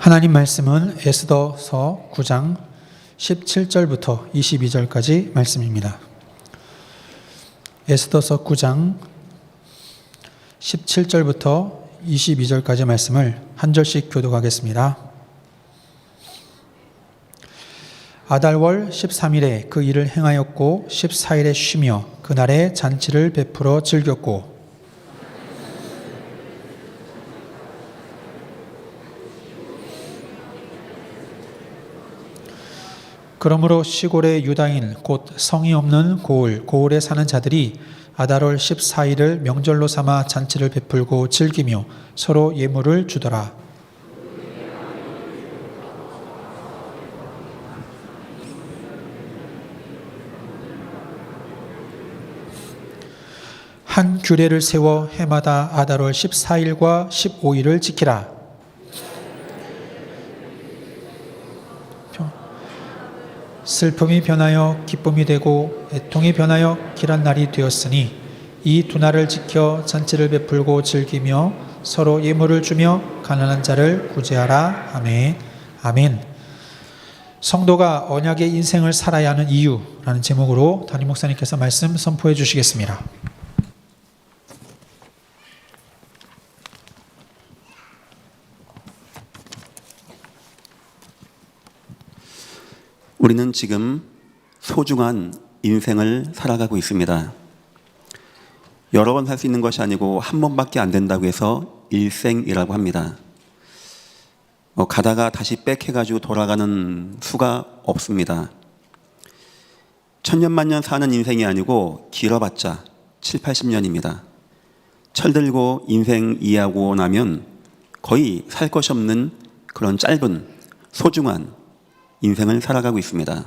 하나님 말씀은 에스더서 9장 17절부터 22절까지 말씀입니다. 에스더서 9장 17절부터 22절까지 말씀을 한 절씩 교독하겠습니다. 아달월 13일에 그 일을 행하였고 14일에 쉬며 그날에 잔치를 베풀어 즐겼고 그러므로 시골의 유다인 곧 성이 없는 고을에 사는 자들이 아달월 14일을 명절로 삼아 잔치를 베풀고 즐기며 서로 예물을 주더라. 한 규례를 세워 해마다 아달월 14일과 15일을 지키라. 슬픔이 변하여 기쁨이 되고 애통이 변하여 길한 날이 되었으니 이 두 날을 지켜 잔치를 베풀고 즐기며 서로 예물을 주며 가난한 자를 구제하라. 아멘. 아멘. 성도가 언약의 인생을 살아야 하는 이유라는 제목으로 담임 목사님께서 말씀 선포해 주시겠습니다. 우리는 지금 소중한 인생을 살아가고 있습니다. 여러 번 살 수 있는 것이 아니고 한 번밖에 안 된다고 해서 일생이라고 합니다. 가다가 다시 빽해가지고 돌아가는 수가 없습니다. 천년만년 사는 인생이 아니고 길어봤자 7, 80년입니다. 철들고 인생 이해하고 나면 거의 살 것이 없는 그런 짧은 소중한 인생을 살아가고 있습니다.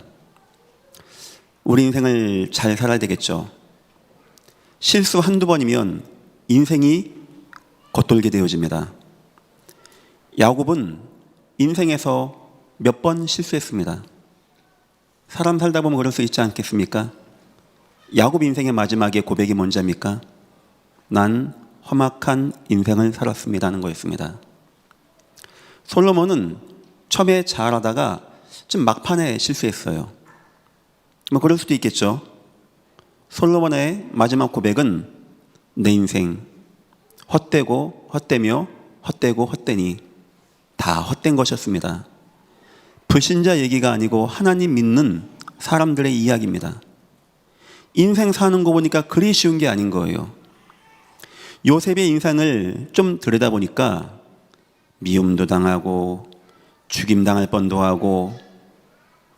우리 인생을 잘 살아야 되겠죠. 실수 한두 번이면 인생이 겉돌게 되어집니다. 야곱은 인생에서 몇 번 실수했습니다. 사람 살다 보면 그럴 수 있지 않겠습니까? 야곱 인생의 마지막에 고백이 뭔지 압니까? 난 험악한 인생을 살았습니다 하는 거였습니다. 솔로몬은 처음에 잘하다가 좀 막판에 실수했어요. 뭐 그럴 수도 있겠죠. 솔로몬의 마지막 고백은 내 인생 헛되고 헛되며 헛되고 헛되니 다 헛된 것이었습니다. 불신자 얘기가 아니고 하나님 믿는 사람들의 이야기입니다. 인생 사는 거 보니까 그리 쉬운 게 아닌 거예요. 요셉의 인생을 좀 들여다보니까 미움도 당하고 죽임당할 뻔도 하고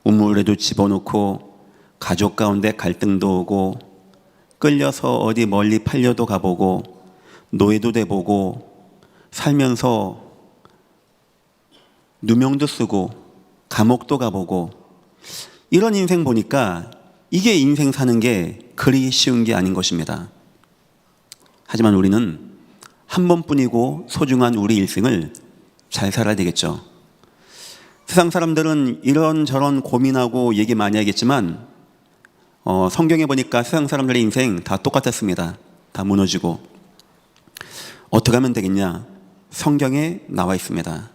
우물에도 집어넣고 가족 가운데 갈등도 오고 끌려서 어디 멀리 팔려도 가보고 노예도 돼보고 살면서 누명도 쓰고 감옥도 가보고 이런 인생 보니까 이게 인생 사는 게 그리 쉬운 게 아닌 것입니다. 하지만 우리는 한 번뿐이고 소중한 우리 일생을 잘 살아야 되겠죠. 세상 사람들은 이런저런 고민하고 얘기 많이 하겠지만 성경에 보니까 세상 사람들의 인생 다 똑같았습니다. 다 무너지고. 어떻게 하면 되겠냐? 성경에 나와 있습니다.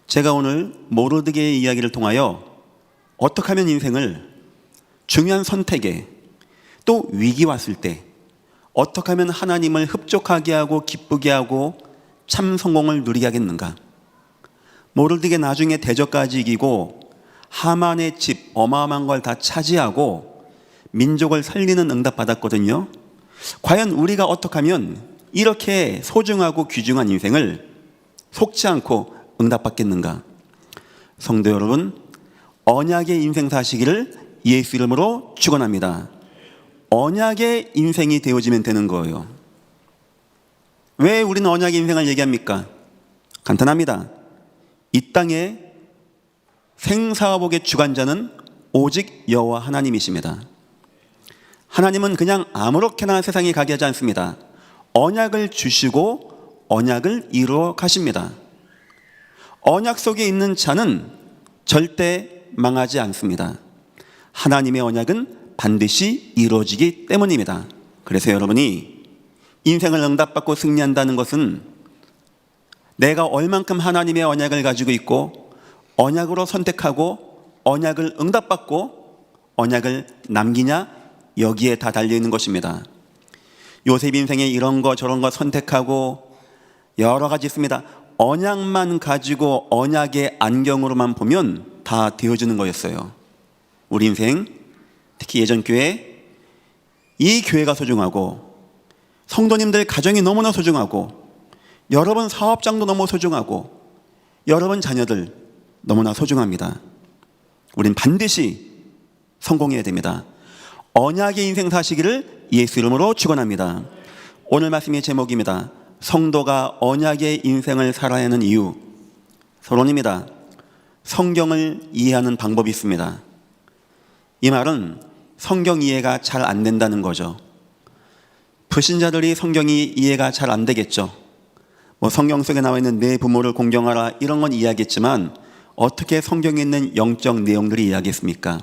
제가 오늘 모르드게의 이야기를 통하여 어떻게 하면 인생을 중요한 선택에 또 위기 왔을 때 어떻게 하면 하나님을 흡족하게 하고 기쁘게 하고 참 성공을 누리게 하겠는가? 모르드게 나중에 대적까지 이기고 하만의 집 어마어마한 걸 다 차지하고 민족을 살리는 응답 받았거든요. 과연 우리가 어떻게 하면 이렇게 소중하고 귀중한 인생을 속지 않고 응답받겠는가? 성도 여러분, 언약의 인생 사시기를 예수 이름으로 축원합니다. 언약의 인생이 되어지면 되는 거예요. 왜 우리는 언약의 인생을 얘기합니까? 간단합니다. 이 땅의 생사화복의 주관자는 오직 여호와 하나님이십니다. 하나님은 그냥 아무렇게나 세상에 가게 하지 않습니다. 언약을 주시고 언약을 이루어 가십니다. 언약 속에 있는 자는 절대 망하지 않습니다. 하나님의 언약은 반드시 이루어지기 때문입니다. 그래서 여러분이 인생을 응답받고 승리한다는 것은 내가 얼만큼 하나님의 언약을 가지고 있고 언약으로 선택하고 언약을 응답받고 언약을 남기냐, 여기에 다 달려있는 것입니다. 요셉 인생에 이런 거 저런 거 선택하고 여러 가지 있습니다. 언약만 가지고 언약의 안경으로만 보면 다 되어지는 거였어요. 우리 인생, 특히 예전 교회, 이 교회가 소중하고 성도님들 가정이 너무나 소중하고 여러분 사업장도 너무 소중하고 여러분 자녀들 너무나 소중합니다. 우린 반드시 성공해야 됩니다. 언약의 인생 사시기를 예수 이름으로 축원합니다. 오늘 말씀의 제목입니다. 성도가 언약의 인생을 살아야 하는 이유. 서론입니다. 성경을 이해하는 방법이 있습니다. 이 말은 성경 이해가 잘 안 된다는 거죠. 불신자들이 성경이 이해가 잘 안 되겠죠. 성경 속에 나와 있는 내 부모를 공경하라 이런 건 이해하겠지만 어떻게 성경에 있는 영적 내용들이 이해하겠습니까?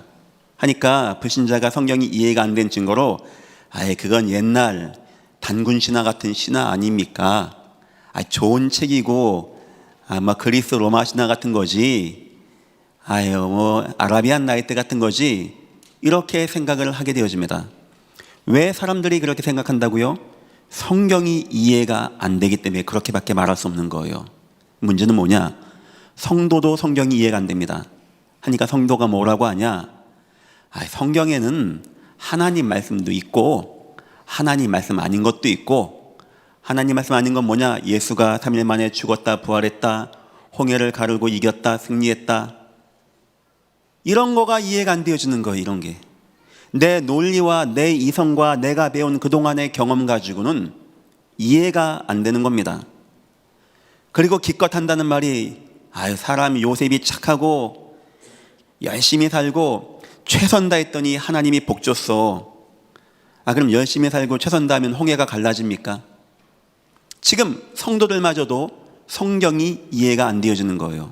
하니까 불신자가 성경이 이해가 안 된 증거로 그건 옛날 단군 신화 같은 신화 아닙니까? 좋은 책이고 그리스 로마 신화 같은 거지. 아라비안 나이트 같은 거지. 이렇게 생각을 하게 되어집니다. 왜 사람들이 그렇게 생각한다고요? 성경이 이해가 안 되기 때문에 그렇게밖에 말할 수 없는 거예요. 문제는 뭐냐? 성도도 성경이 이해가 안 됩니다. 하니까 성도가 뭐라고 하냐? 성경에는 하나님 말씀도 있고 하나님 말씀 아닌 것도 있고, 하나님 말씀 아닌 건 뭐냐? 예수가 3일 만에 죽었다 부활했다, 홍해를 가르고 이겼다 승리했다, 이런 거가 이해가 안 되어지는 거예요. 이런 게 내 논리와 내 이성과 내가 배운 그동안의 경험 가지고는 이해가 안 되는 겁니다. 그리고 기껏 한다는 말이 사람 요셉이 착하고 열심히 살고 최선 다했더니 하나님이 복 줬어. 그럼 열심히 살고 최선 다하면 홍해가 갈라집니까? 지금 성도들마저도 성경이 이해가 안 되어지는 거예요.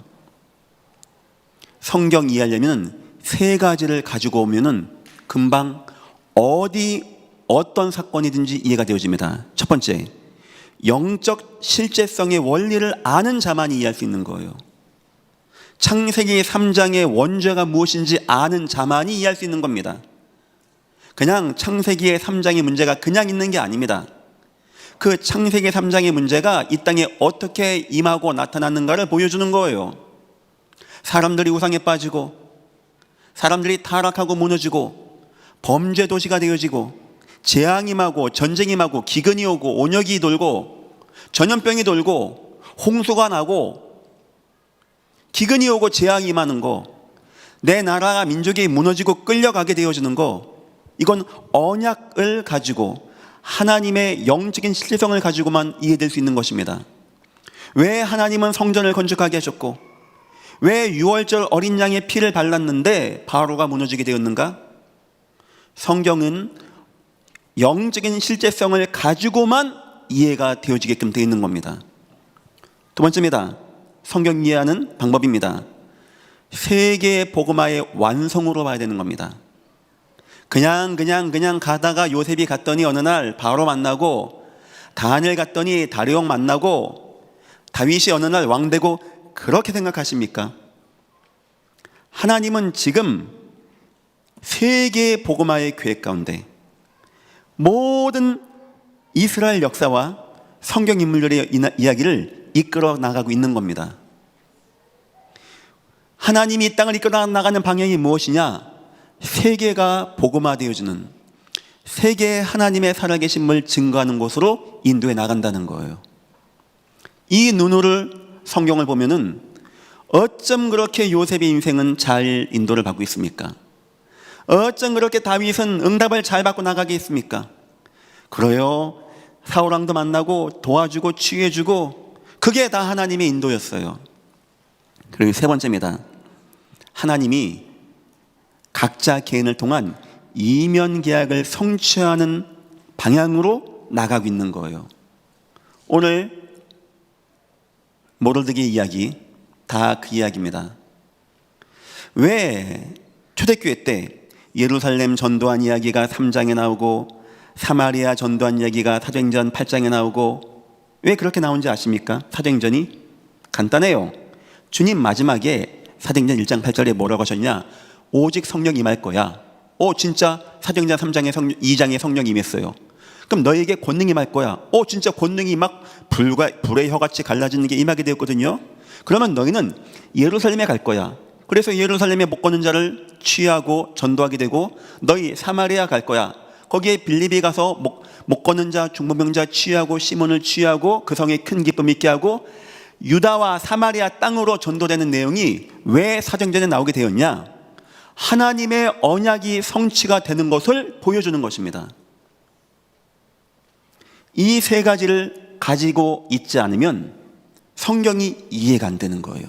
성경 이해하려면 세 가지를 가지고 오면은 금방 어떤 사건이든지 이해가 되어집니다. 첫 번째, 영적 실제성의 원리를 아는 자만이 이해할 수 있는 거예요. 창세기 3장의 원죄가 무엇인지 아는 자만이 이해할 수 있는 겁니다. 그냥 창세기의 3장의 문제가 그냥 있는 게 아닙니다. 그 창세기 3장의 문제가 이 땅에 어떻게 임하고 나타났는가를 보여주는 거예요. 사람들이 우상에 빠지고 사람들이 타락하고 무너지고 범죄 도시가 되어지고 재앙이 임하고 전쟁이 임하고 기근이 오고 온역이 돌고 전염병이 돌고 홍수가 나고 기근이 오고 재앙이 임하는 거, 내 나라가 민족이 무너지고 끌려가게 되어지는 거, 이건 언약을 가지고 하나님의 영적인 실제성을 가지고만 이해될 수 있는 것입니다. 왜 하나님은 성전을 건축하게 하셨고 왜 6월절 어린 양의 피를 발랐는데 바로가 무너지게 되었는가? 성경은 영적인 실제성을 가지고만 이해가 되어지게끔 되어 있는 겁니다. 두 번째입니다. 성경 이해하는 방법입니다. 세계의 복음화의 완성으로 봐야 되는 겁니다. 그냥 가다가 요셉이 갔더니 어느 날 바로 만나고, 다니엘 갔더니 다리옥 만나고, 다윗이 어느 날 왕 되고, 그렇게 생각하십니까? 하나님은 지금 세계의 복음화의 계획 가운데 모든 이스라엘 역사와 성경 인물들의 이야기를 이끌어 나가고 있는 겁니다. 하나님이 이 땅을 이끌어 나가는 방향이 무엇이냐? 세계가 복음화되어지는, 세계에 하나님의 살아계심을 증거하는 곳으로 인도해 나간다는 거예요. 이 눈으로 성경을 보면은 어쩜 그렇게 요셉의 인생은 잘 인도를 받고 있습니까? 어쩜 그렇게 다윗은 응답을 잘 받고 나가게 했습니까? 그래요. 사울왕도 만나고 도와주고 치유해주고, 그게 다 하나님의 인도였어요. 그리고 세 번째입니다. 하나님이 각자 개인을 통한 이면 계약을 성취하는 방향으로 나가고 있는 거예요. 오늘 모르드게 이야기 다 그 이야기입니다. 왜 초대교회 때 예루살렘 전도한 이야기가 3장에 나오고 사마리아 전도한 이야기가 사도행전 8장에 나오고 왜 그렇게 나온지 아십니까? 사도행전이 간단해요. 주님 마지막에 사도행전 1장 8절에 뭐라고 하셨냐? 오직 성령 임할 거야. 진짜 사도행전 2장에 성령 임했어요. 그럼 너에게 권능이 임할 거야. 진짜 권능이 막 불의 혀같이 갈라지는 게 임하게 되었거든요. 그러면 너희는 예루살렘에 갈 거야. 그래서 예루살렘에 못 걷는 자를 취하고 전도하게 되고, 너희 사마리아 갈 거야. 거기에 빌립이 가서 못 걷는 자, 중보병자 취하고 시몬을 취하고 그 성에 큰 기쁨 있게 하고, 유다와 사마리아 땅으로 전도되는 내용이 왜 사도행전에 나오게 되었냐? 하나님의 언약이 성취가 되는 것을 보여주는 것입니다. 이 세 가지를 가지고 있지 않으면 성경이 이해가 안 되는 거예요.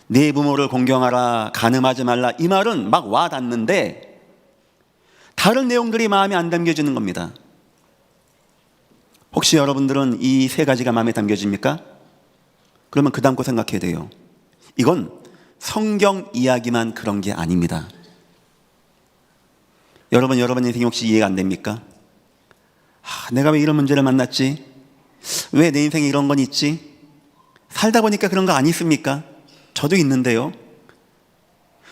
네 부모를 공경하라, 간음하지 말라, 이 말은 막 와닿는데 다른 내용들이 마음에 안 담겨지는 겁니다. 혹시 여러분들은 이 세 가지가 마음에 담겨집니까? 그러면 그 다음 거 생각해야 돼요. 이건 성경 이야기만 그런 게 아닙니다. 여러분 인생이 혹시 이해가 안 됩니까? 내가 왜 이런 문제를 만났지? 왜 내 인생에 이런 건 있지? 살다 보니까 그런 거 안 있습니까? 저도 있는데요.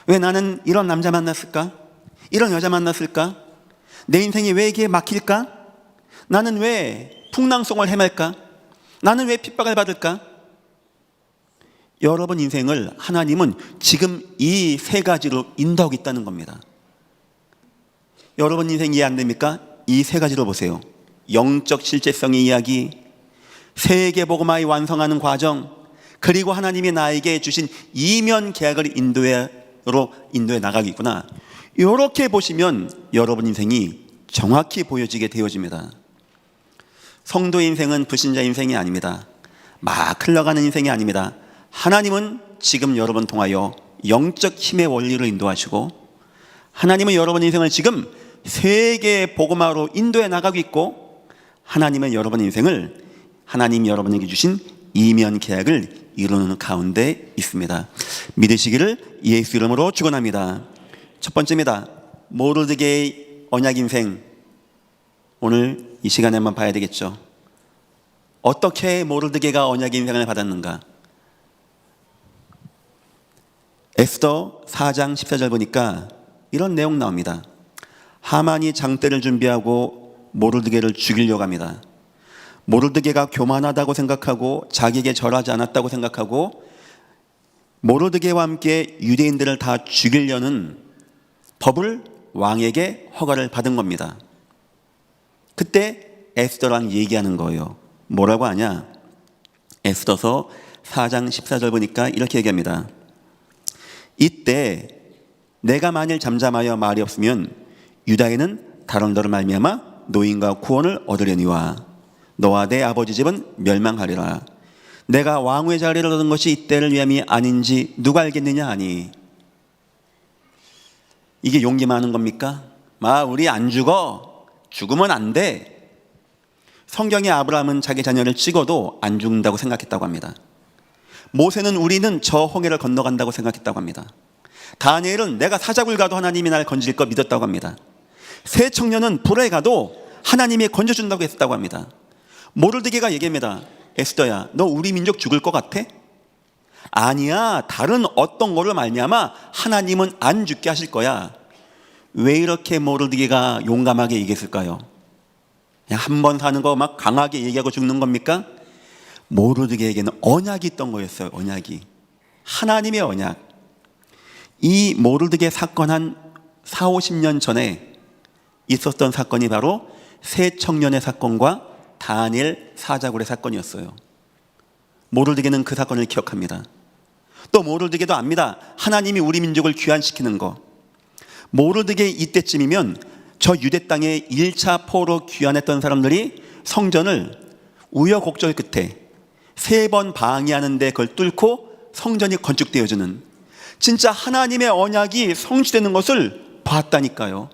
왜 나는 이런 남자 만났을까? 이런 여자 만났을까? 내 인생이 왜 이게 막힐까? 나는 왜 풍랑송을 헤맬까? 나는 왜 핍박을 받을까? 여러분 인생을 하나님은 지금 이 세 가지로 인도하고 있다는 겁니다. 여러분 인생 이해 안 됩니까? 이 세 가지로 보세요. 영적 실제성의 이야기, 세계 복음화의 완성하는 과정, 그리고 하나님이 나에게 주신 이면 계약을 인도해 나가겠구나. 이렇게 보시면 여러분 인생이 정확히 보여지게 되어집니다. 성도 인생은 불신자 인생이 아닙니다. 막 흘러가는 인생이 아닙니다. 하나님은 지금 여러분 통하여 영적 힘의 원리를 인도하시고, 하나님은 여러분 인생을 지금 세계 복음화로 인도해 나가고 있고, 하나님은 여러분 인생을 하나님이 여러분에게 주신 이면 계약을 이루는 가운데 있습니다. 믿으시기를 예수 이름으로 축원합니다. 첫 번째입니다. 모르드게의 언약 인생. 오늘 이 시간에 한번 봐야 되겠죠. 어떻게 모르드게가 언약 인생을 받았는가? 에스더 4장 14절 보니까 이런 내용 나옵니다. 하만이 장대를 준비하고 모르드게를 죽이려고 합니다. 모르드게가 교만하다고 생각하고 자기에게 절하지 않았다고 생각하고 모르드게와 함께 유대인들을 다 죽이려는 법을 왕에게 허가를 받은 겁니다. 그때 에스더랑 얘기하는 거예요. 뭐라고 하냐? 에스더서 4장 14절 보니까 이렇게 얘기합니다. 이때 내가 만일 잠잠하여 말이 없으면 유다인은 다른 너로 말미암아 노인과 구원을 얻으려니와 너와 내 아버지 집은 멸망하리라. 내가 왕후의 자리를 얻은 것이 이때를 위함이 아닌지 누가 알겠느냐 하니. 이게 용기 많은 겁니까? 우리 안 죽어. 죽으면 안 돼. 성경에 아브라함은 자기 자녀를 찍어도 안 죽는다고 생각했다고 합니다. 모세는 우리는 저 홍해를 건너간다고 생각했다고 합니다. 다니엘은 내가 사자굴 가도 하나님이 날 건질 거 믿었다고 합니다. 새 청년은 불에 가도 하나님이 건져준다고 했다고 합니다. 모르드게가 얘기합니다. 에스더야, 너 우리 민족 죽을 것 같아? 아니야, 다른 어떤 거를 말미암아 하나님은 안 죽게 하실 거야. 왜 이렇게 모르드게가 용감하게 얘기했을까요? 그냥 한 번 사는 거 막 강하게 얘기하고 죽는 겁니까? 모르드게에게는 언약이 있던 거였어요. 언약이, 하나님의 언약. 이 모르드게 사건 한 40-50년 전에 있었던 사건이 바로 새 청년의 사건과 다니엘 사자굴의 사건이었어요. 모르드게는 그 사건을 기억합니다. 또 모르드게도 압니다. 하나님이 우리 민족을 귀환시키는 거. 모르드게 이때쯤이면 저 유대 땅에 1차 포로 귀환했던 사람들이 성전을 우여곡절 끝에 3번 방해하는데 그걸 뚫고 성전이 건축되어지는, 진짜 하나님의 언약이 성취되는 것을 봤다니까요.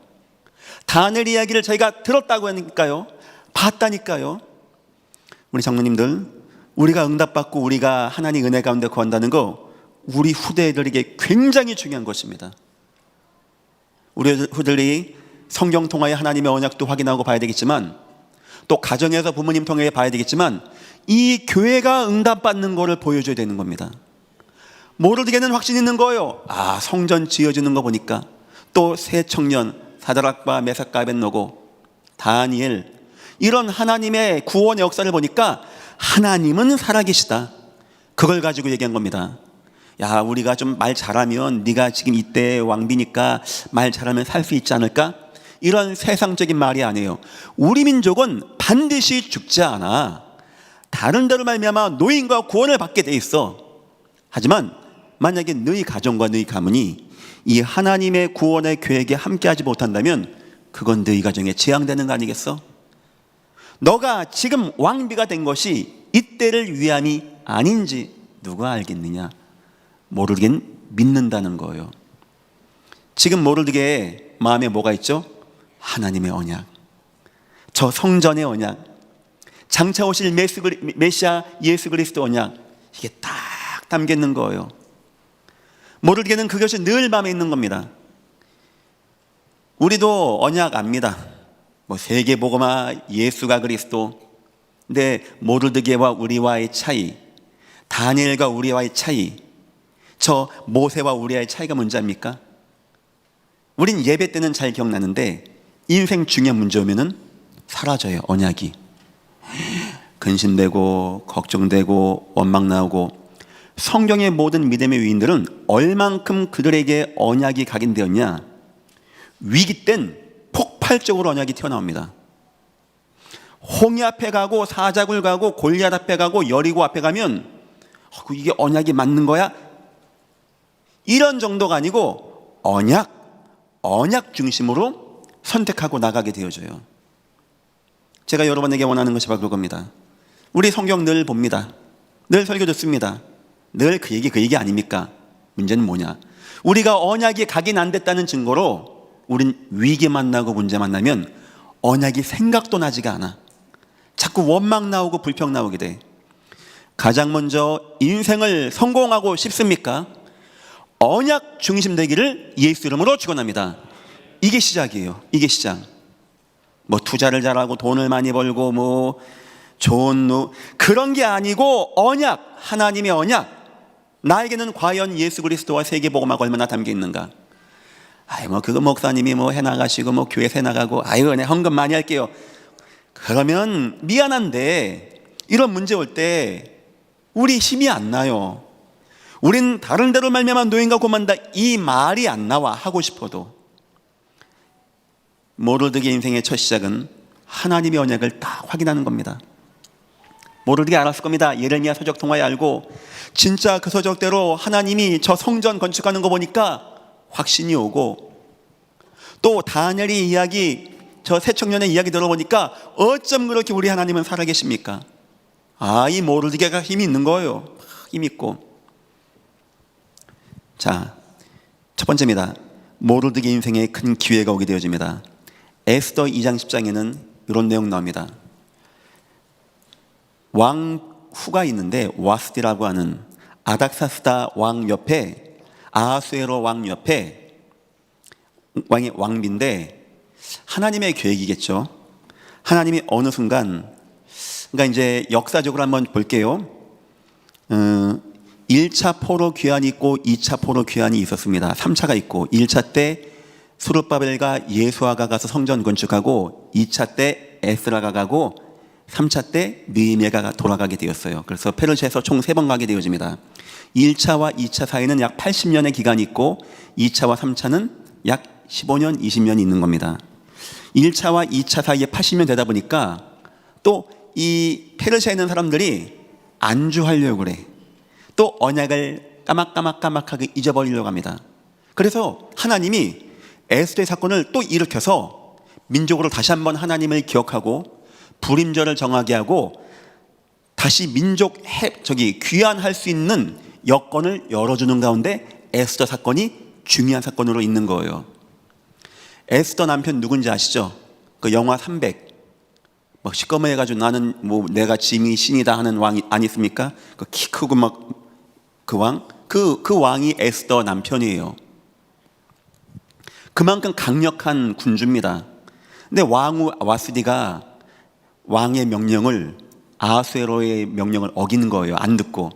다니엘 이야기를 저희가 들었다고 하니까요. 봤다니까요. 우리 장로님들, 우리가 응답받고 우리가 하나님 은혜 가운데 구한다는 거 우리 후대들에게 굉장히 중요한 것입니다. 우리 후대들이 성경 통하여 하나님의 언약도 확인하고 봐야 되겠지만, 또 가정에서 부모님 통해 봐야 되겠지만, 이 교회가 응답받는 것을 보여줘야 되는 겁니다. 모르드게는 확신 있는 거예요. 성전 지어지는 거 보니까, 또 새 청년 사드락과 메삭과 아벳노고, 다니엘, 이런 하나님의 구원의 역사를 보니까 하나님은 살아계시다. 그걸 가지고 얘기한 겁니다. 야, 우리가 좀 말 잘하면, 네가 지금 이때 왕비니까 말 잘하면 살 수 있지 않을까? 이런 세상적인 말이 아니에요. 우리 민족은 반드시 죽지 않아. 다른 데로 말미암아 노인과 구원을 받게 돼 있어. 하지만 만약에 너희 가정과 너희 가문이 이 하나님의 구원의 계획에 함께하지 못한다면 그건 너희 가정에 재앙되는 거 아니겠어? 너가 지금 왕비가 된 것이 이때를 위함이 아닌지 누가 알겠느냐? 모르긴 믿는다는 거예요. 지금 모르게 마음에 뭐가 있죠? 하나님의 언약, 저 성전의 언약, 장차 오실 메시아 예수 그리스도 언약, 이게 딱 담겨 있는 거예요. 모르게는 그것이 늘 마음에 있는 겁니다. 우리도 언약 압니다. 세계복음화, 예수가 그리스도. 근데 모르드게와 우리와의 차이, 다니엘과 우리와의 차이, 저 모세와 우리와의 차이가 뭔지 압니까? 우린 예배 때는 잘 기억나는데 인생 중요한 문제 오면은 사라져요. 언약이 근심되고 걱정되고 원망 나오고. 성경의 모든 믿음의 위인들은 얼만큼 그들에게 언약이 각인되었냐? 위기 땐 폭발적으로 언약이 튀어나옵니다. 홍해 앞에 가고 사자굴 가고 골리앗 앞에 가고 여리고 앞에 가면 이게 언약이 맞는 거야? 이런 정도가 아니고 언약 중심으로 선택하고 나가게 되어져요. 제가 여러분에게 원하는 것이 바로 그겁니다. 우리 성경 늘 봅니다. 늘 설교 듣습니다. 늘 그 얘기 아닙니까? 문제는 뭐냐? 우리가 언약이 각인 안 됐다는 증거로 우린 위기 만나고 문제 만나면 언약이 생각도 나지가 않아. 자꾸 원망 나오고 불평 나오게 돼. 가장 먼저 인생을 성공하고 싶습니까? 언약 중심되기를 예수 이름으로 축원합니다. 이게 시작이에요. 이게 시작. 투자를 잘하고 돈을 많이 벌고 좋은 그런 게 아니고 언약, 하나님의 언약. 나에게는 과연 예수 그리스도와 세계복음화가 얼마나 담겨 있는가? 그거 목사님이 해나가시고 교회 해나가고 그냥 헌금 많이 할게요. 그러면 미안한데 이런 문제 올 때 우리 힘이 안 나요. 우린 다른 데로 말미암아 노인과 고만다 이 말이 안 나와. 하고 싶어도. 모르드게 인생의 첫 시작은 하나님의 언약을 딱 확인하는 겁니다. 모르드게 알았을 겁니다. 예레미야 서적 통하에 알고 진짜 그 서적대로 하나님이 저 성전 건축하는 거 보니까 확신이 오고, 또 다니엘의 이야기, 저 새 청년의 이야기 들어보니까 어쩜 그렇게 우리 하나님은 살아계십니까? 이 모르드게가 힘이 있는 거예요. 힘 있고. 자, 첫 번째입니다. 모르드게 인생에 큰 기회가 오게 되어집니다. 에스더 2장 10장에는 이런 내용 나옵니다. 왕 후가 있는데 와스디라고 하는 아닥사스다 왕 옆에, 아하수에로 왕 옆에 왕의 왕비인데 하나님의 계획이겠죠. 하나님이 어느 순간, 그러니까 이제 역사적으로 한번 볼게요. 1차 포로 귀환이 있고 2차 포로 귀환이 있었습니다. 3차가 있고, 1차 때 스룹바벨과 예수아가 가서 성전 건축하고, 2차 때 에스라가 가고, 3차 때 느헤미야가 돌아가게 되었어요. 그래서 페르시아에서 총 3번 가게 되어집니다. 1차와 2차 사이는 약 80년의 기간이 있고 2차와 3차는 약 15년, 20년이 있는 겁니다. 1차와 2차 사이에 80년 되다 보니까 또 이 페르시아에 있는 사람들이 안주하려고 그래. 또 언약을 까맣게 잊어버리려고 합니다. 그래서 하나님이 에스더의 사건을 또 일으켜서 민족으로 다시 한번 하나님을 기억하고 불임절을 정하게 하고 다시 민족 귀환할 수 있는 여건을 열어주는 가운데 에스더 사건이 중요한 사건으로 있는 거예요. 에스더 남편 누군지 아시죠? 그 영화 300 시꺼매가지고 나는 내가 짐이 신이다 하는 왕이 아니습니까? 그 키 크고 그 왕, 그 왕이 에스더 남편이에요. 그만큼 강력한 군주입니다. 근데 왕후 와스디가 왕의 명령을 아수에로의 명령을 어기는 거예요. 안 듣고.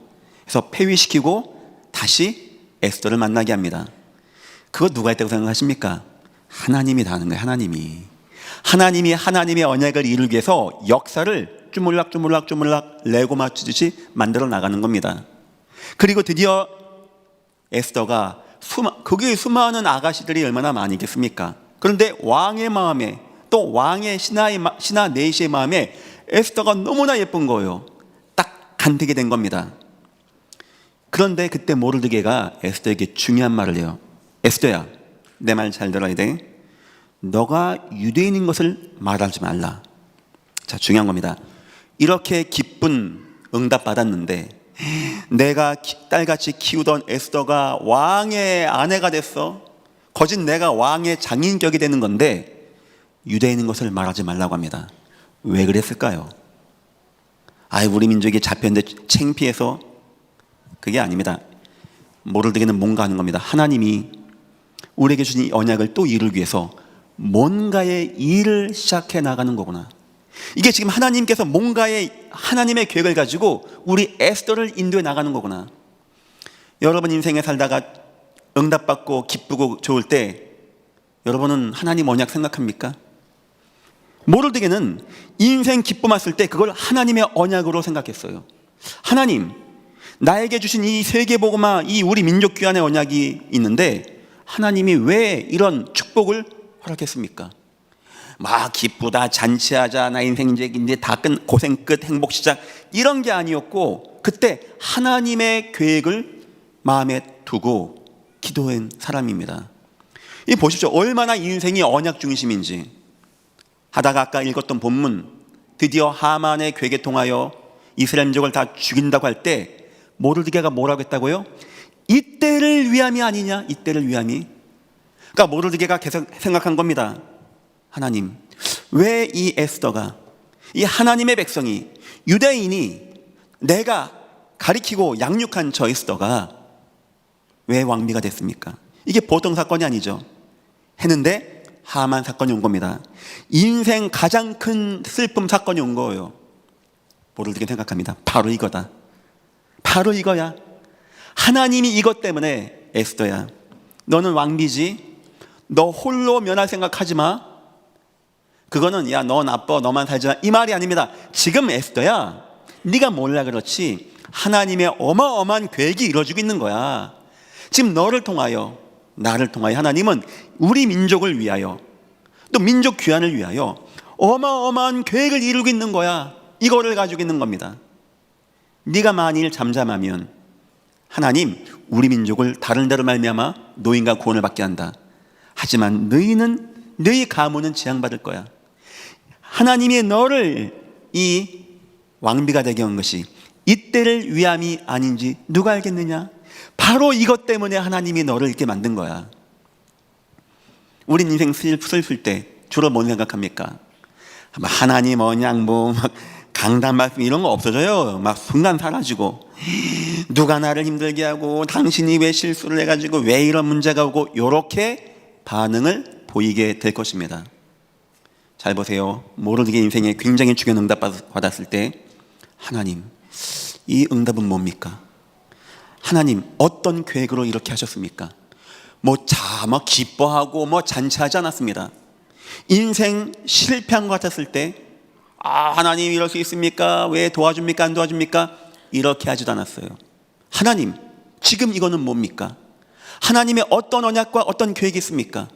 그래서 폐위시키고 다시 에스더를 만나게 합니다. 그거 누가 했다고 생각하십니까? 하나님이 다 하는 거예요. 하나님이 하나님의 언약을 이루기 위해서 역사를 주물락 레고 맞추듯이 만들어 나가는 겁니다. 그리고 드디어 에스더가 거기에 수많은 아가씨들이 얼마나 많이 있겠습니까? 그런데 왕의 마음에, 또 왕의 신하 네시의 마음에 에스더가 너무나 예쁜 거예요. 딱 간택이 된 겁니다. 그런데 그때 모르드게가 에스더에게 중요한 말을 해요. 에스더야, 내 말 잘 들어야 돼. 너가 유대인인 것을 말하지 말라. 자, 중요한 겁니다. 이렇게 기쁜 응답 받았는데 내가 딸같이 키우던 에스더가 왕의 아내가 됐어. 거짓 내가 왕의 장인격이 되는 건데 유대인인 것을 말하지 말라고 합니다. 왜 그랬을까요? 우리 민족이 잡혔는데 창피해서? 그게 아닙니다. 모르드게는 뭔가 하는 겁니다. 하나님이 우리에게 주신 이 언약을 또 이루기 위해서 뭔가의 일을 시작해 나가는 거구나. 이게 지금 하나님께서 뭔가의 하나님의 계획을 가지고 우리 에스더를 인도해 나가는 거구나. 여러분 인생에 살다가 응답받고 기쁘고 좋을 때 여러분은 하나님 언약 생각합니까? 모르드게는 인생 기쁨 왔을 때 그걸 하나님의 언약으로 생각했어요. 하나님, 나에게 주신 이 세계복음화, 이 우리 민족 귀환의 언약이 있는데 하나님이 왜 이런 축복을 허락했습니까? 막 기쁘다, 잔치하자, 나 인생 이제 다 끝, 고생 끝, 행복 시작, 이런 게 아니었고 그때 하나님의 계획을 마음에 두고 기도한 사람입니다. 이 보십시오. 얼마나 인생이 언약 중심인지. 하다가 아까 읽었던 본문, 드디어 하만의 계획에 통하여 이스라엘 민족을 다 죽인다고 할 때 모르드게가 뭐라고 했다고요? 이때를 위함이 아니냐? 이때를 위함이. 그러니까 모르드게가 계속 생각한 겁니다. 하나님, 왜 이 에스더가, 이 하나님의 백성이, 유대인이, 내가 가리키고 양육한 저 에스더가 왜 왕비가 됐습니까? 이게 보통 사건이 아니죠. 했는데 하만 사건이 온 겁니다. 인생 가장 큰 슬픔 사건이 온 거예요. 모르드게 생각합니다. 바로 이거다. 바로 이거야. 하나님이 이것 때문에 에스더야, 너는 왕비지. 너 홀로 면할 생각하지 마. 그거는 야, 너 나빠, 너만 살지 마, 이 말이 아닙니다. 지금 에스더야, 네가 몰라 그렇지 하나님의 어마어마한 계획이 이루어지고 있는 거야. 지금 너를 통하여, 나를 통하여 하나님은 우리 민족을 위하여, 또 민족 귀환을 위하여 어마어마한 계획을 이루고 있는 거야. 이거를 가지고 있는 겁니다. 네가 만일 잠잠하면 하나님 우리 민족을 다른 데로 말미암아 노인과 구원을 받게 한다. 하지만 너희 가문은 재앙받을 거야. 하나님이 너를 이 왕비가 되게 한 것이 이때를 위함이 아닌지 누가 알겠느냐? 바로 이것 때문에 하나님이 너를 이렇게 만든 거야. 우린 인생 슬플 때 주로 뭔 생각합니까? 하나님 언약 막 강단 말씀 이런 거 없어져요. 막 순간 사라지고, 누가 나를 힘들게 하고, 당신이 왜 실수를 해가지고 왜 이런 문제가 오고, 이렇게 반응을 보이게 될 것입니다. 잘 보세요. 모르드게 인생에 굉장히 중요한 응답 받았을 때 하나님, 이 응답은 뭡니까? 하나님 어떤 계획으로 이렇게 하셨습니까? 막 기뻐하고 잔치하지 않았습니다. 인생 실패한 것 같았을 때 하나님 이럴 수 있습니까? 왜 도와줍니까? 안 도와줍니까? 이렇게 하지도 않았어요. 하나님, 지금 이거는 뭡니까? 하나님의 어떤 언약과 어떤 계획이 있습니까?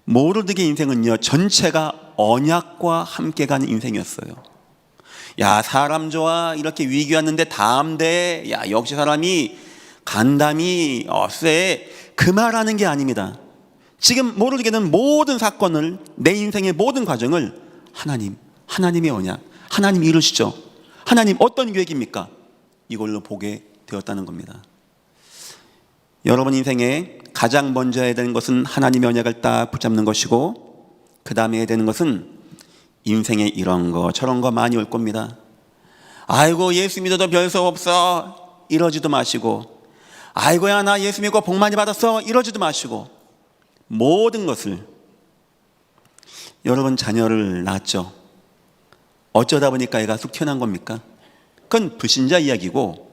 모르드게 인생은요, 전체가 언약과 함께 가는 인생이었어요. 야, 사람 좋아, 이렇게 위기 왔는데 다음 대, 야, 역시 사람이 간담이 쎄, 그 말하는 게 아닙니다. 지금 모르드게는 모든 사건을, 내 인생의 모든 과정을 하나님의 언약, 하나님 이루시죠. 하나님 어떤 계획입니까? 이걸로 보게 되었다는 겁니다. 여러분 인생에 가장 먼저 해야 되는 것은 하나님의 언약을 딱 붙잡는 것이고, 그 다음에 해야 되는 것은 인생에 이런 거 저런 거 많이 올 겁니다. 아이고 예수 믿어도 별수 없어, 이러지도 마시고, 아이고야 나 예수 믿고 복 많이 받았어, 이러지도 마시고, 모든 것을, 여러분 자녀를 낳았죠. 어쩌다 보니까 애가 쑥 튀어나온 겁니까? 그건 불신자 이야기고,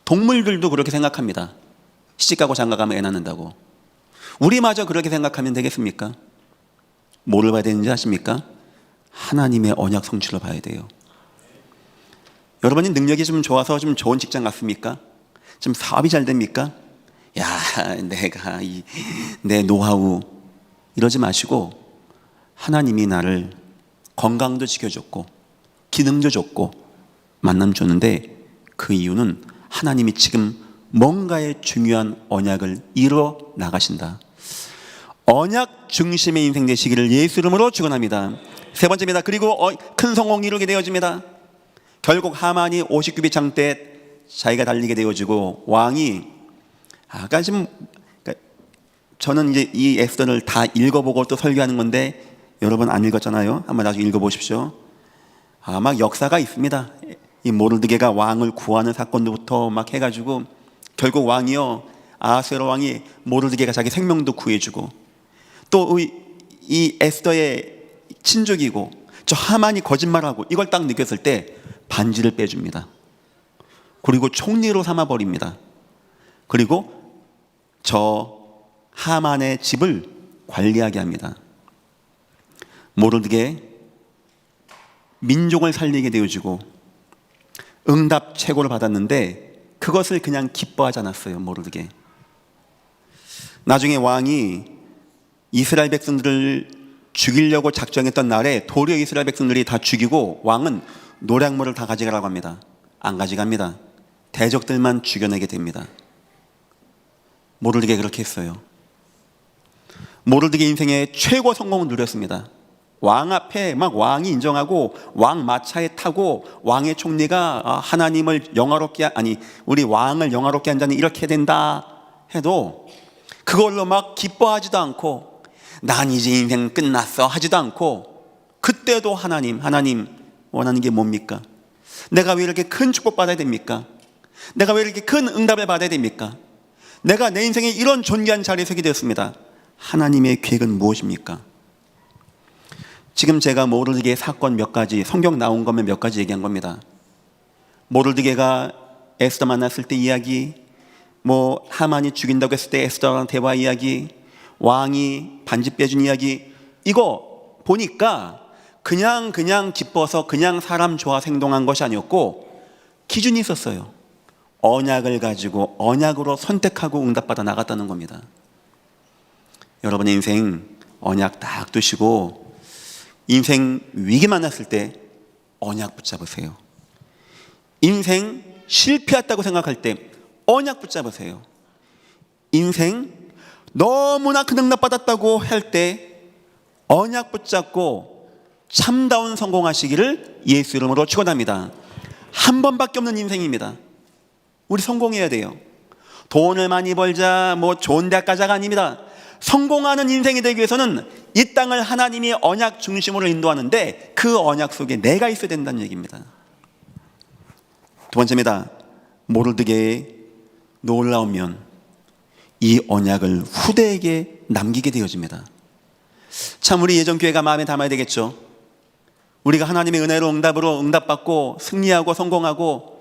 동물들도 그렇게 생각합니다. 시집가고 장가가면 애 낳는다고. 우리마저 그렇게 생각하면 되겠습니까? 뭐를 봐야 되는지 아십니까? 하나님의 언약 성취를 봐야 돼요. 여러분이 능력이 좀 좋아서 좀 좋은 직장 갔습니까? 좀 사업이 잘 됩니까? 야, 내가 내 노하우 이러지 마시고, 하나님이 나를 건강도 지켜줬고 기능도 줬고 만남 줬는데, 그 이유는 하나님이 지금 뭔가의 중요한 언약을 이루어 나가신다. 언약 중심의 인생 되시기를 예수 이름으로 축원합니다. 세 번째입니다. 그리고 큰 성공을 이루게 되어집니다. 결국 하만이 50규빗 장대 자기가 달리게 되어지고, 왕이 아까 지금 저는 이제 이 에스더를 다 읽어보고 또 설교하는 건데, 여러분 안 읽었잖아요. 한번 나중에 읽어보십시오. 막 역사가 있습니다. 이 모르드게가 왕을 구하는 사건부터 막 해가지고, 결국 왕이요, 아하스웨로 왕이 모르드게가 자기 생명도 구해주고, 또 이 에스더의 친족이고 저 하만이 거짓말하고, 이걸 딱 느꼈을 때 반지를 빼줍니다. 그리고 총리로 삼아버립니다. 그리고 저 하만의 집을 관리하게 합니다. 모르드게 민족을 살리게 되어지고 응답 최고를 받았는데, 그것을 그냥 기뻐하지 않았어요. 모르드게. 나중에 왕이 이스라엘 백성들을 죽이려고 작정했던 날에 도리어 이스라엘 백성들이 다 죽이고, 왕은 노략물을 다 가져가라고 합니다. 안 가져갑니다. 대적들만 죽여내게 됩니다. 모르드게 그렇게 했어요. 모르드게 인생의 최고 성공을 누렸습니다. 왕 앞에 막 왕이 인정하고 왕 마차에 타고, 왕의 총리가 하나님을 영화롭게, 우리 왕을 영화롭게 한 자는 이렇게 된다 해도 그걸로 막 기뻐하지도 않고, 난 이제 인생 끝났어 하지도 않고, 그때도 하나님 원하는 게 뭡니까? 내가 왜 이렇게 큰 축복 받아야 됩니까? 내가 왜 이렇게 큰 응답을 받아야 됩니까? 내가 내 인생에 이런 존귀한 자리에 서게 되었습니다. 하나님의 계획은 무엇입니까? 지금 제가 모르드게 사건 몇 가지, 성경 나온 거면 몇 가지 얘기한 겁니다. 모르드게가 에스더 만났을 때 이야기, 하만이 죽인다고 했을 때 에스더랑 대화 이야기, 왕이 반지 빼준 이야기, 이거 보니까 그냥 기뻐서 그냥 사람 좋아 행동한 것이 아니었고, 기준이 있었어요. 언약을 가지고 언약으로 선택하고 응답받아 나갔다는 겁니다. 여러분의 인생 언약 딱 두시고, 인생 위기 만났을 때 언약 붙잡으세요. 인생 실패했다고 생각할 때 언약 붙잡으세요. 인생 너무나 큰 응답 받았다고 할 때 언약 붙잡고 참다운 성공하시기를 예수 이름으로 축원합니다. 한 번밖에 없는 인생입니다. 우리 성공해야 돼요. 돈을 많이 벌자, 좋은 대학 가자가 아닙니다. 성공하는 인생이 되기 위해서는 이 땅을 하나님이 언약 중심으로 인도하는데, 그 언약 속에 내가 있어야 된다는 얘기입니다. 두 번째입니다. 모르드게의 놀라운 면, 이 언약을 후대에게 남기게 되어집니다. 참 우리 예전교회가 마음에 담아야 되겠죠. 우리가 하나님의 은혜로 응답으로 응답받고 승리하고 성공하고,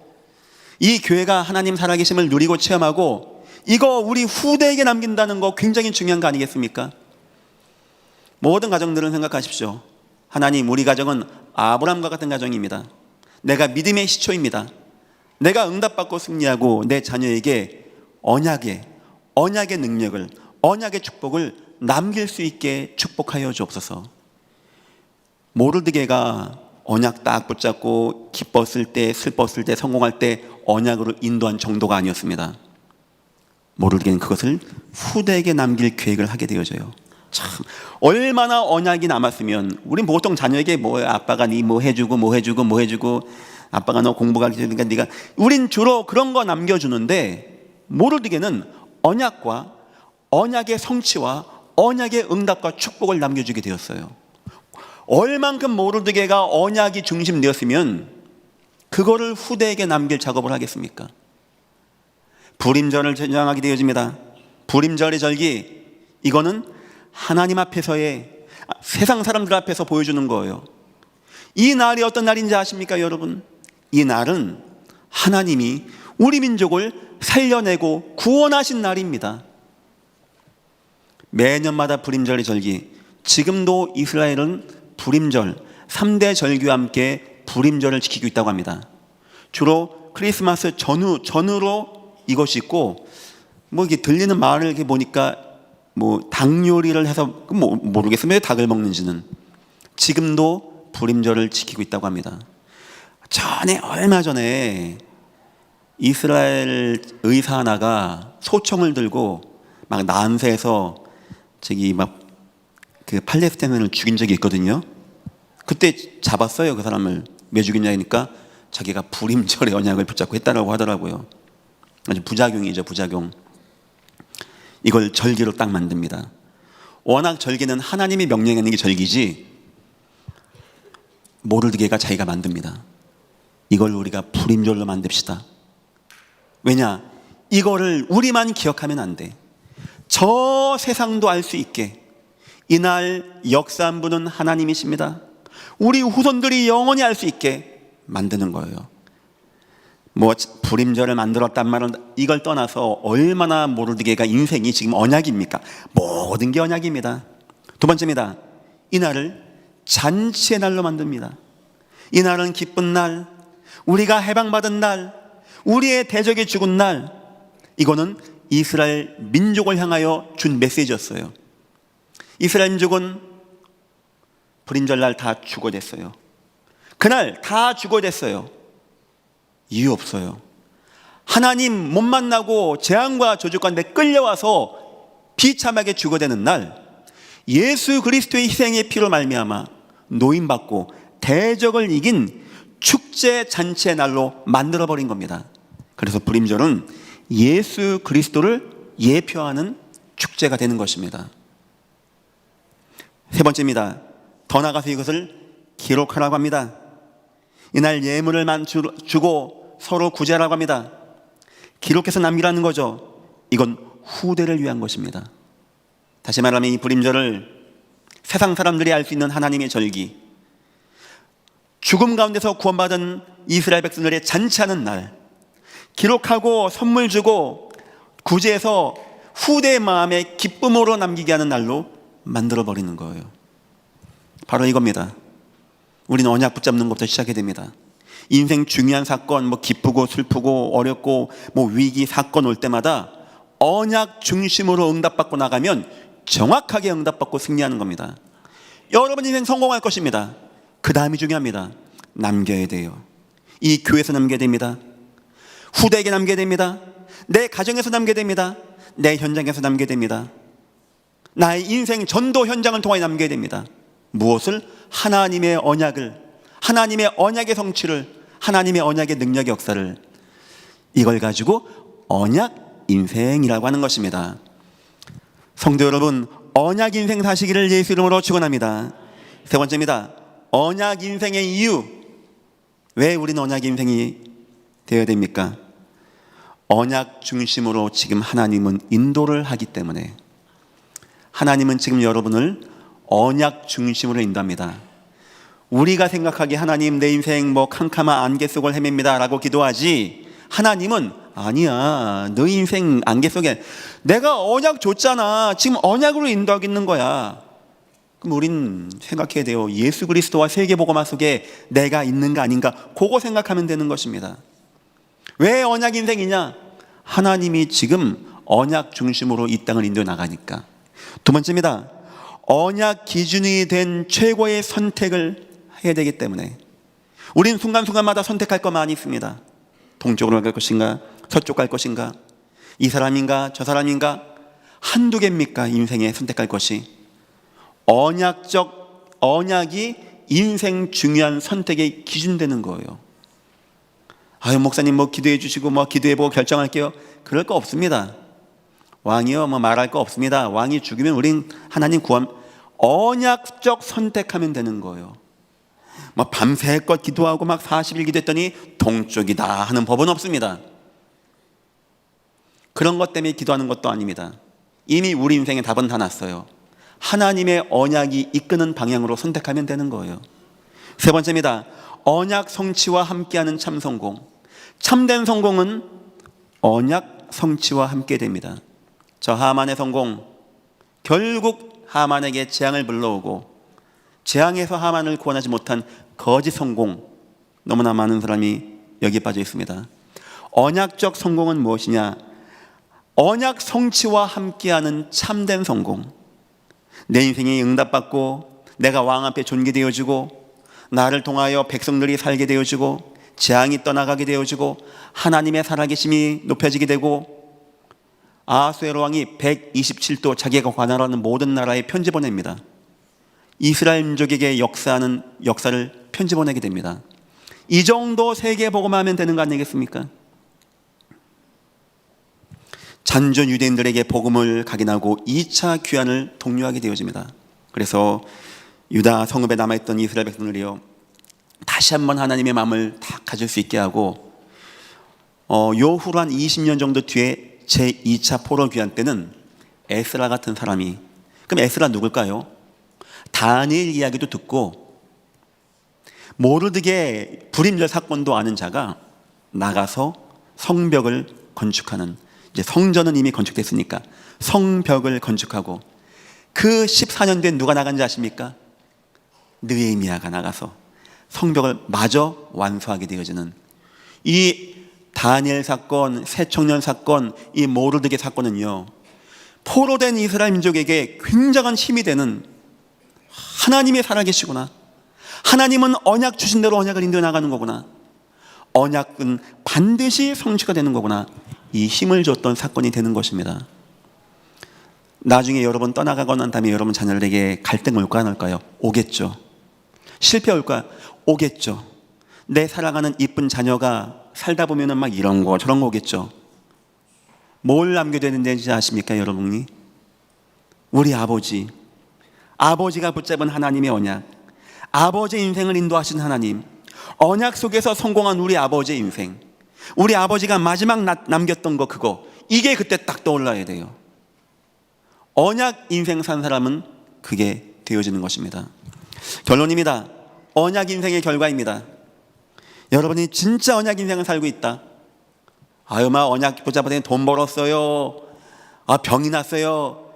이 교회가 하나님 살아계심을 누리고 체험하고, 이거 우리 후대에게 남긴다는 거 굉장히 중요한 거 아니겠습니까? 모든 가정들은 생각하십시오. 하나님, 우리 가정은 아브라함과 같은 가정입니다. 내가 믿음의 시초입니다. 내가 응답받고 승리하고 내 자녀에게 언약의 능력을, 언약의 축복을 남길 수 있게 축복하여 주옵소서. 모르드게가 언약 딱 붙잡고 기뻤을 때, 슬펐을 때, 성공할 때 언약으로 인도한 정도가 아니었습니다. 모르드게는 그것을 후대에게 남길 계획을 하게 되어져요. 참 얼마나 언약이 남았으면, 우린 보통 자녀에게 아빠가 니 해주고 아빠가 너 공부 가르쳐주니까 네가, 우린 주로 그런 거 남겨주는데, 모르드게는 언약과 언약의 성취와 언약의 응답과 축복을 남겨주게 되었어요. 얼만큼 모르드게가 언약이 중심되었으면 그거를 후대에게 남길 작업을 하겠습니까? 불임절을 전장하게 되어집니다. 불임절의 절기, 이거는 하나님 앞에서의, 세상 사람들 앞에서 보여주는 거예요. 이 날이 어떤 날인지 아십니까, 여러분? 이 날은 하나님이 우리 민족을 살려내고 구원하신 날입니다. 매년마다 부림절의 절기, 지금도 이스라엘은 부림절 3대 절기와 함께 부림절을 지키고 있다고 합니다. 주로 크리스마스 전후로 이것이 있고, 이게 들리는 말을 이렇게 보니까 닭 요리를 해서 모르겠어요. 왜 닭을 먹는지는. 지금도 부림절을 지키고 있다고 합니다. 얼마 전에 이스라엘 의사 하나가 소총을 들고 막 난세해서 그 팔레스타인을 죽인 적이 있거든요. 그때 잡았어요, 그 사람을. 왜 죽이냐니까 자기가 부림절의 언약을 붙잡고 했다라고 하더라고요. 아주 부작용이죠, 부작용. 이걸 절기로 딱 만듭니다. 워낙 절기는 하나님이 명령하는 게 절기지 모르드게가 자기가 만듭니다. 이걸 우리가 부림절로 만듭시다. 왜냐? 이거를 우리만 기억하면 안 돼. 저 세상도 알 수 있게 이날 역사한 분은 하나님이십니다. 우리 후손들이 영원히 알 수 있게 만드는 거예요. 부림절을 만들었단 말은 이걸 떠나서 얼마나 모르드게가 인생이 지금 언약입니까? 모든 게 언약입니다. 두 번째입니다. 이날을 잔치의 날로 만듭니다. 이날은 기쁜 날, 우리가 해방받은 날, 우리의 대적이 죽은 날. 이거는 이스라엘 민족을 향하여 준 메시지였어요. 이스라엘 민족은 부림절 날 다 죽어댔어요. 그날 다 죽어댔어요. 이유 없어요. 하나님 못 만나고 재앙과 저주 가운데 끌려와서 비참하게 죽어대는 날, 예수 그리스도의 희생의 피로 말미암아 노임받고 대적을 이긴 축제 잔치의 날로 만들어버린 겁니다. 그래서 부림절은 예수 그리스도를 예표하는 축제가 되는 것입니다. 세 번째입니다. 더 나아가서 이것을 기록하라고 합니다. 이날 예물을 주고 서로 구제하라고 합니다. 기록해서 남기라는 거죠. 이건 후대를 위한 것입니다. 다시 말하면 이 부림절을 세상 사람들이 알 수 있는 하나님의 절기, 죽음 가운데서 구원받은 이스라엘 백성들의 잔치하는 날, 기록하고 선물 주고 구제해서 후대의 마음에 기쁨으로 남기게 하는 날로 만들어버리는 거예요. 바로 이겁니다. 우리는 언약 붙잡는 것부터 시작해야 됩니다. 인생 중요한 사건, 기쁘고 슬프고 어렵고 위기 사건 올 때마다 언약 중심으로 응답받고 나가면 정확하게 응답받고 승리하는 겁니다. 여러분 인생 성공할 것입니다. 그 다음이 중요합니다. 남겨야 돼요. 이 교회에서 남겨야 됩니다. 후대에게 남겨야 됩니다. 내 가정에서 남겨야 됩니다. 내 현장에서 남겨야 됩니다. 나의 인생 전도 현장을 통해 남겨야 됩니다. 무엇을? 하나님의 언약을, 하나님의 언약의 성취를, 하나님의 언약의 능력의 역사를. 이걸 가지고 언약 인생이라고 하는 것입니다. 성도 여러분, 언약 인생 사시기를 예수 이름으로 축원합니다. 세 번째입니다. 언약 인생의 이유. 왜 우리는 언약 인생이 되어야 됩니까? 언약 중심으로 지금 하나님은 인도를 하기 때문에. 하나님은 지금 여러분을 언약 중심으로 인도합니다. 우리가 생각하기에 하나님 내 인생 캄캄한 안개 속을 헤맵니다 라고 기도하지, 하나님은 아니야, 너 인생 안개 속에 내가 언약 줬잖아, 지금 언약으로 인도하고 있는 거야. 그럼 우린 생각해야 돼요. 예수 그리스도와 세계복음화 속에 내가 있는가 아닌가, 그거 생각하면 되는 것입니다. 왜 언약 인생이냐? 하나님이 지금 언약 중심으로 이 땅을 인도해 나가니까. 두 번째입니다. 언약 기준이 된 최고의 선택을 해야 되기 때문에. 우린 순간순간마다 선택할 거 많이 있습니다. 동쪽으로 갈 것인가, 서쪽 갈 것인가, 이 사람인가 저 사람인가, 한두 개입니까 인생에 선택할 것이. 언약이 인생 중요한 선택의 기준 되는 거예요. 아유 목사님 기도해 주시고 기도해보고 결정할게요. 그럴 거 없습니다. 왕이요 말할 거 없습니다. 왕이 죽으면 우린 하나님 구원. 언약적 선택하면 되는 거예요. 밤새껏 기도하고 40일 기도했더니 동쪽이다 하는 법은 없습니다. 그런 것 때문에 기도하는 것도 아닙니다. 이미 우리 인생의 답은 다 났어요. 하나님의 언약이 이끄는 방향으로 선택하면 되는 거예요. 세 번째입니다. 언약 성취와 함께하는 참 성공. 참된 성공은 언약 성취와 함께 됩니다. 저 하만의 성공, 결국 하만에게 재앙을 불러오고 재앙에서 하만을 구원하지 못한 거짓 성공, 너무나 많은 사람이 여기에 빠져 있습니다. 언약적 성공은 무엇이냐? 언약 성취와 함께하는 참된 성공. 내 인생이 응답받고 내가 왕 앞에 존귀되어지고 나를 통하여 백성들이 살게 되어지고 재앙이 떠나가게 되어지고 하나님의 살아계심이 높여지게 되고 아하수에로 왕이 127도 자기가 관할하는 모든 나라에 편지 보냅니다. 이스라엘 민족에게 역사하는 역사를 편지 보내게 됩니다. 이 정도 세계 복음화 하면 되는 거 아니겠습니까? 잔존 유대인들에게 복음을 각인하고 2차 귀환을 독려하게 되어집니다. 그래서 유다 성읍에 남아있던 이스라엘 백성들이요, 다시 한번 하나님의 마음을 다 가질 수 있게 하고 요후로 한 20년 정도 뒤에 제2차 포로 귀환 때는 에스라 같은 사람이, 그럼 에스라 누굴까요? 다니엘 이야기도 듣고 모르드게 불임절 사건도 아는 자가 나가서 성벽을 건축하는, 이제 성전은 이미 건축됐으니까 성벽을 건축하고, 그 14년 뒤에 누가 나간지 아십니까? 느헤미야가 나가서 성벽을 마저 완수하게 되어지는, 이 다니엘 사건, 새청년 사건, 이 모르드게 사건은요, 포로된 이스라엘 민족에게 굉장한 힘이 되는, 하나님이 살아계시구나, 하나님은 언약 주신 대로 언약을 인도해 나가는 거구나, 언약은 반드시 성취가 되는 거구나, 이 힘을 줬던 사건이 되는 것입니다. 나중에 여러분 떠나가고 난 다음에 여러분 자녀들에게 갈등 올까 안 올까요? 오겠죠. 실패 올까? 오겠죠. 내 사랑하는 이쁜 자녀가 살다 보면은 막 이런 거 저런 거 오겠죠. 뭘 남겨두는지 아십니까, 여러분이? 우리 아버지가 붙잡은 하나님의 언약, 아버지의 인생을 인도하신 하나님, 언약 속에서 성공한 우리 아버지의 인생, 우리 아버지가 마지막 남겼던 거, 그거, 이게 그때 딱 떠올라야 돼요. 언약 인생 산 사람은 그게 되어지는 것입니다. 결론입니다. 언약 인생의 결과입니다. 여러분이 진짜 언약 인생을 살고 있다. 아유, 막 언약 붙잡았더니 돈 벌었어요, 병이 났어요,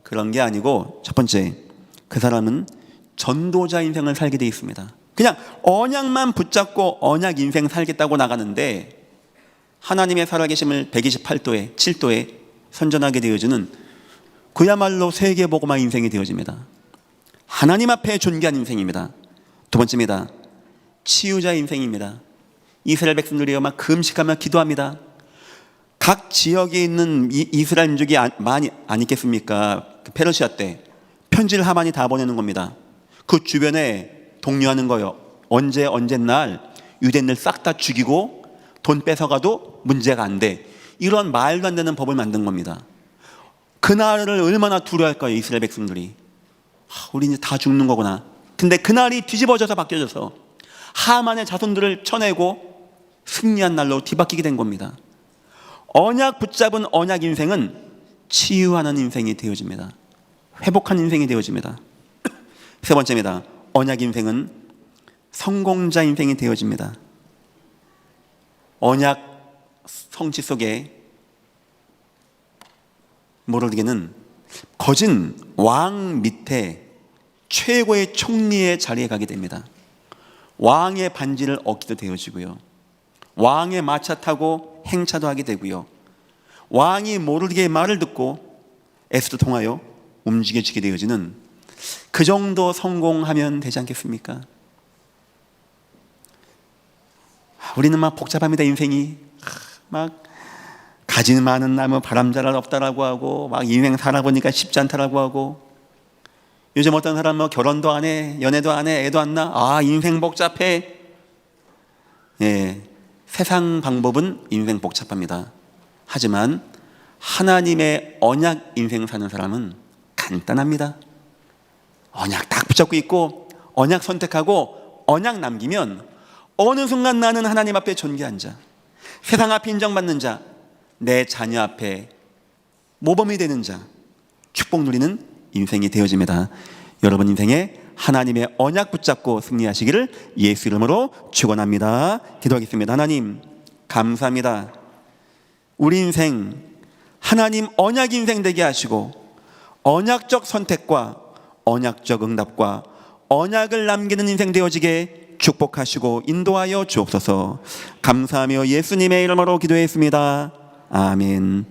그런 게 아니고, 첫 번째, 그 사람은 전도자 인생을 살게 되어 있습니다. 그냥 언약만 붙잡고 언약 인생 살겠다고 나가는데 하나님의 살아계심을 128도에 7도에 선전하게 되어지는, 그야말로 세계복음화 인생이 되어집니다. 하나님 앞에 존귀한 인생입니다. 두 번째입니다. 치유자 인생입니다. 이스라엘 백성들이요, 막 금식하며 기도합니다. 각 지역에 있는 이스라엘 민족이 많이 안 있겠습니까? 페르시아 때 편지를 하만이 다 보내는 겁니다. 그 주변에 독려하는 거예요. 언제날 유대인들 싹 다 죽이고 돈 뺏어가도 문제가 안 돼. 이런 말도 안 되는 법을 만든 겁니다. 그날을 얼마나 두려워할까요, 이스라엘 백성들이. 우리 이제 다 죽는 거구나. 근데 그날이 뒤집어져서 바뀌어져서 하만의 자손들을 쳐내고 승리한 날로 뒤바뀌게 된 겁니다. 언약 붙잡은 언약 인생은 치유하는 인생이 되어집니다. 회복한 인생이 되어집니다. 세 번째입니다. 언약 인생은 성공자 인생이 되어집니다. 언약 성취 속에 모르드게는 거진 왕 밑에 최고의 총리의 자리에 가게 됩니다. 왕의 반지를 얻기도 되어지고요, 왕의 마차 타고 행차도 하게 되고요, 왕이 모르드게의 말을 듣고 에스더 통하여 움직여지게 되어지는, 그 정도 성공하면 되지 않겠습니까? 우리는 막 복잡합니다. 인생이 막 가지 많은 나무 바람자랄 없다라고 하고, 막 인생 살아보니까 쉽지 않다라고 하고, 요즘 어떤 사람은 뭐 결혼도 안 해, 연애도 안 해, 애도 안 낳아, 인생 복잡해. 예, 세상 방법은 인생 복잡합니다. 하지만 하나님의 언약 인생 사는 사람은 간단합니다. 언약 딱 붙잡고 있고 언약 선택하고 언약 남기면 어느 순간 나는 하나님 앞에 존귀한 자, 세상 앞에 인정받는 자, 내 자녀 앞에 모범이 되는 자, 축복 누리는 인생이 되어집니다. 여러분 인생에 하나님의 언약 붙잡고 승리하시기를 예수 이름으로 축원합니다. 기도하겠습니다. 하나님 감사합니다. 우리 인생 하나님 언약 인생 되게 하시고 언약적 선택과 언약적 응답과 언약을 남기는 인생 되어지게 축복하시고 인도하여 주옵소서. 감사하며 예수님의 이름으로 기도했습니다. 아멘.